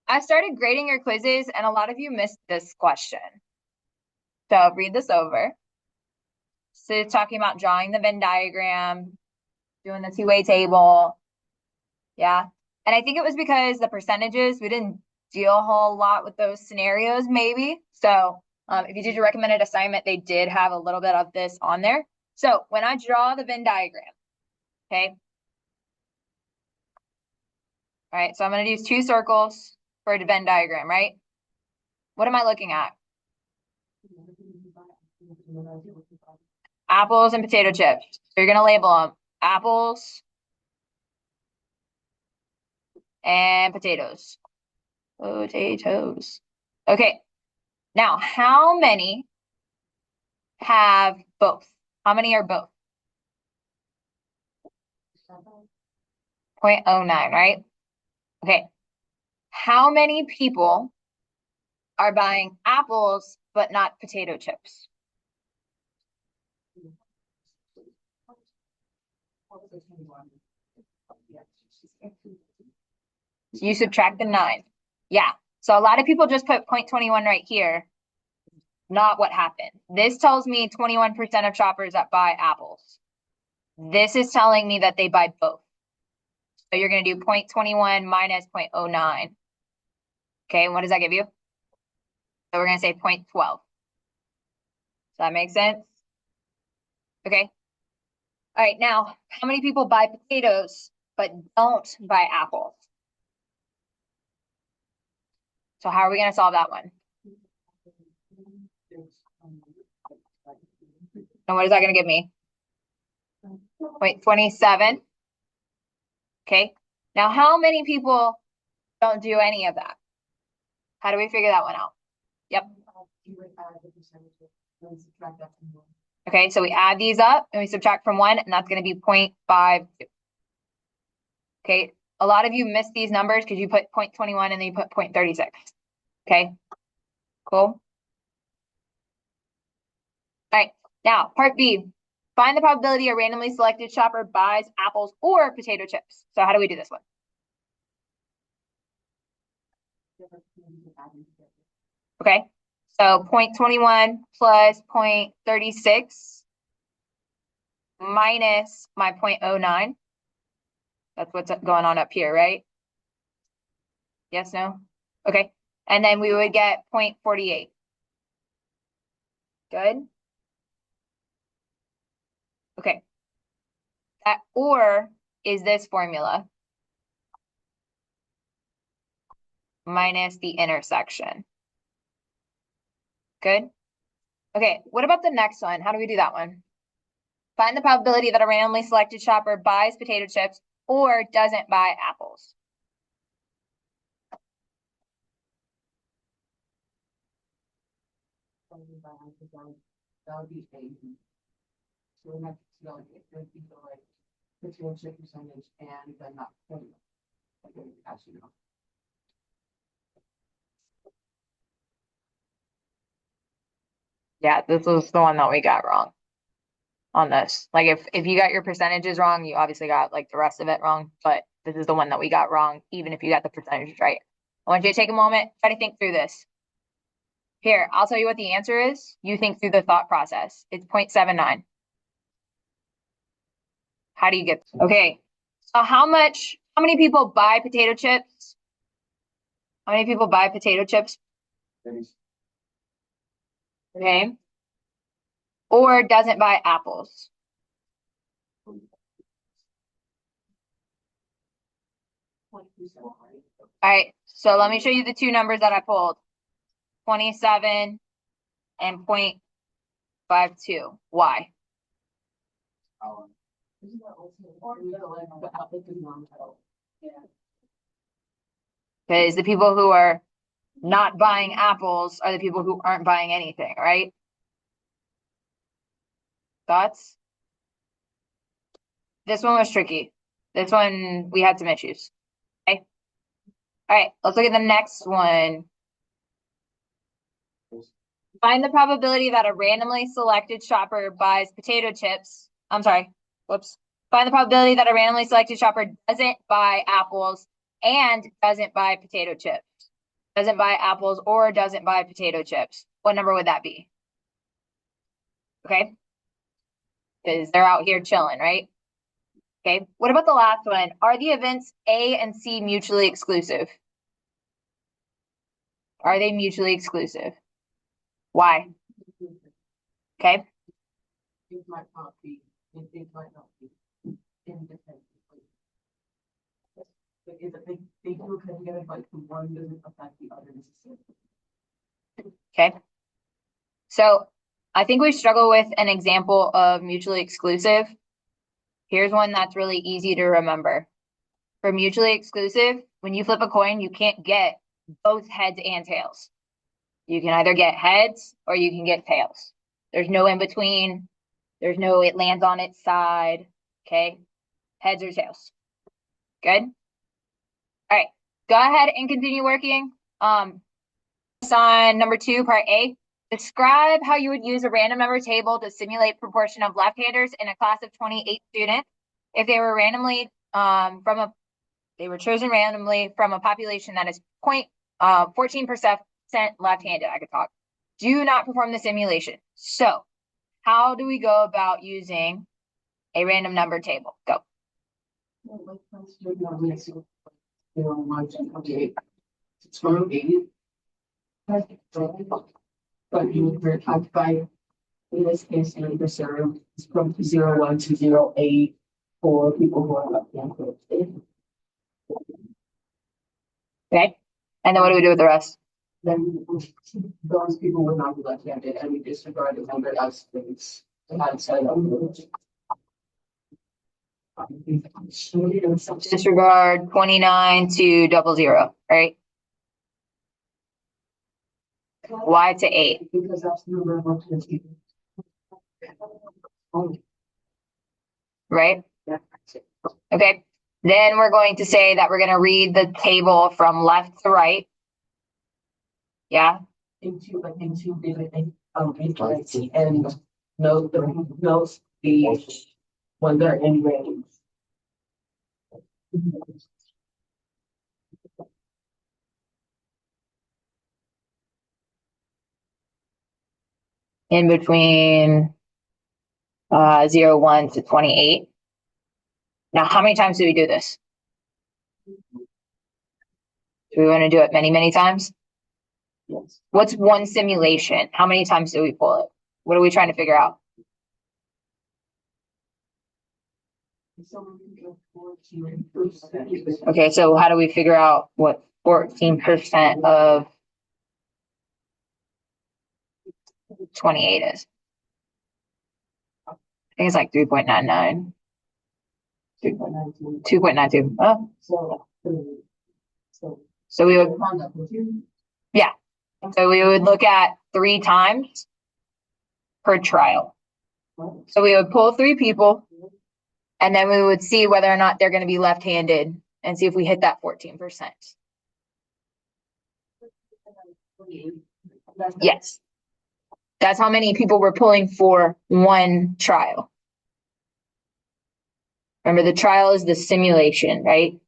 I started grading your quizzes and a lot of you missed this question. So I'll read this over. So it's talking about drawing the Venn diagram, doing the two-way table. Yeah. And I think it was because the percentages, we didn't deal a whole lot with those scenarios, maybe. So if you did your recommended assignment, they did have a little bit of this on there. So when I draw the Venn diagram, okay. All right, so I'm going to use two circles for a Venn diagram, right? What am I looking at? Apples and potato chips. So you're going to label them apples and potatoes. Potatoes. Okay. Now, how many have both? How many are both? 0.09, right? Okay. How many people are buying apples but not potato chips? You subtract the 9. Yeah. So a lot of people just put 0.21 right here. Not what happened. This tells me 21% of shoppers that buy apples. This is telling me that they buy both. So you're going to do 0.21 minus 0.09. Okay, and what does that give you? So we're going to say 0.12. Does that make sense? Okay. All right, now, how many people buy potatoes but don't buy apples? So how are we going to solve that one? And what is that going to give me? 0.27. Okay. Now, how many people don't do any of that? How do we figure that one out? Yep. Okay, so we add these up and we subtract from 1, and that's going to be 0.52. Okay, a lot of you missed these numbers because you put 0.21 and then you put 0.36. Okay, cool. All right, now part B. Find the probability a randomly selected shopper buys apples or potato chips. So how do we do this one? Okay, so 0.21 plus 0.36 minus my 0.09. That's what's going on up here, right? Yes, no? Okay, and then we would get 0.48. Good. Okay. That or is this formula minus the intersection. Good. Okay, what about the next one? How do we do that one? Find the probability that a randomly selected shopper buys potato chips or doesn't buy apples. That would be 80. So we have to see like if there's people like potato chip percentage and then not potato. Okay, actually no. Yeah, this was the one that we got wrong on this. Like if you got your percentages wrong, you obviously got like the rest of it wrong, but this is the one that we got wrong, even if you got the percentages right. I want you to take a moment, try to think through this. Here, I'll tell you what the answer is. You think through the thought process. It's 0.79. How do you get? Okay, so how many people buy potato chips? How many people buy potato chips? Okay. Or doesn't buy apples? All right, so let me show you the two numbers that I pulled. 27 and 0.52. Why? Because the people who are not buying apples are the people who aren't buying anything, right? Thoughts? This one was tricky. This one, we had some issues. Okay. All right, let's look at the next one. Find the probability that a randomly selected shopper buys potato chips. I'm sorry. Whoops. Find the probability that a randomly selected shopper doesn't buy apples and doesn't buy potato chips. doesn't buy apples, or doesn't buy potato chips, what number would that be? Okay. Because they're out here chilling, right? Okay. What about the last one? Are the events A and C mutually exclusive? Are they mutually exclusive? Why? Okay. It might not be, it might not be independently. But if they do occur together, like the one doesn't affect the other necessarily. Okay. So I think we struggle with an example of mutually exclusive. Here's one that's really easy to remember. For mutually exclusive, when you flip a coin, you can't get both heads and tails. You can either get heads or you can get tails. There's no in between. There's no it lands on its side. Okay. Heads or tails. Good. All right. Go ahead and continue working. On number 2, part A. Describe how you would use a random number table to simulate proportion of left-handers in a class of 28 students if they were randomly they were chosen randomly from a population that is 14% left-handed. I could talk. Do not perform the simulation. So how do we go about using a random number table? Go. It's 28. But you would occupy, in this case, in reserve, it's from 01 to 08 for people who are left-handed. Okay. And then what do we do with the rest? Then those people would not be left-handed, and we disregard the number as things outside of Disregard 29 to 00, right? Y to 8. Because that's the number of left-handed. Right? Yeah. Okay. Then we're going to say that we're going to read the table from left to right. Yeah. Into the and note the when they're in range. In between 01 to 28. Now, how many times do we do this? Do we want to do it many, many times? Yes. What's one simulation? How many times do we pull it? What are we trying to figure out? Okay, so how do we figure out what 14% of 28 is? I think it's like 3.99. 2.92. Oh. So we would, yeah. So we would look at 3 times per trial. So we would pull 3 people, and then we would see whether or not they're going to be left-handed and see if we hit that 14%. Yes. That's how many people we're pulling for one trial. Remember, the trial is the simulation, right?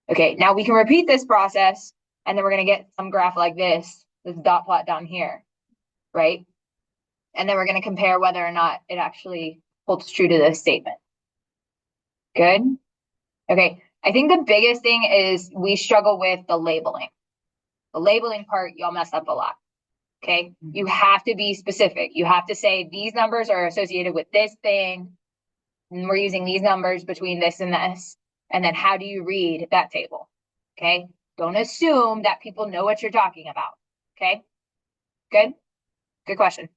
Okay, now we can repeat this process, and then we're going to get some graph like this dot plot down here, right? And then we're going to compare whether or not it actually holds true to this statement. Good? Okay, I think the biggest thing is we struggle with the labeling. The labeling part, y'all mess up a lot. Okay, you have to be specific. You have to say these numbers are associated with this thing, and we're using these numbers between this and this. And then how do you read that table? Okay, don't assume that people know what you're talking about. Okay, good? Good question.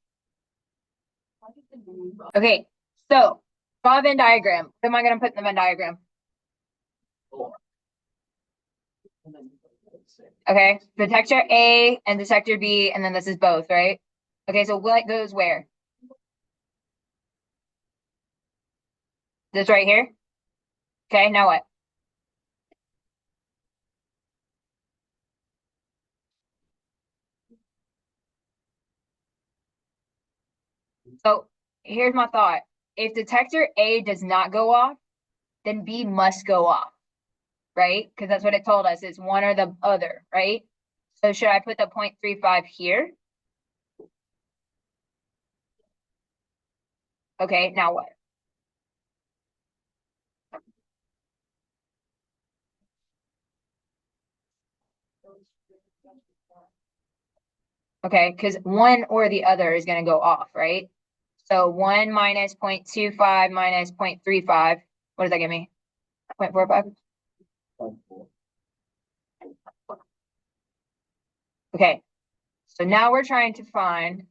Okay, so draw a Venn diagram. What am I going to put in the Venn diagram? Okay, detector A and detector B, and then this is both, right? Okay, so what goes where? This right here? Okay, now what? So here's my thought. If detector A does not go off, then B must go off, right? Because that's what it told us. It's one or the other, right? So should I put the 0.35 here? Okay, now what? Okay, because one or the other is going to go off, right? So 1 minus 0.25 minus 0.35. What does that give me? 0.45? Okay, so now we're trying to find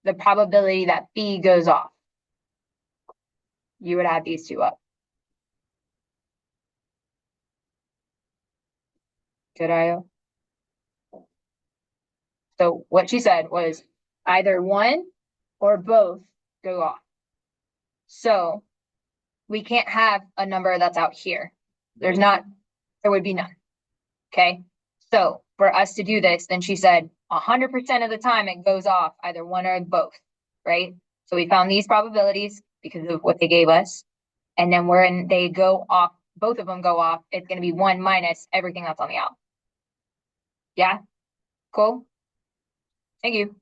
the probability that B goes off. You would add these two up. Good, Io? So what she said was either one or both go off. So we can't have a number that's out here. There would be none. Okay. So for us to do this, then she said 100% of the time it goes off either one or both, right? So we found these probabilities because of what they gave us. And then when they go off, both of them go off, it's going to be 1 minus everything that's on the out. Yeah. Cool. Thank you.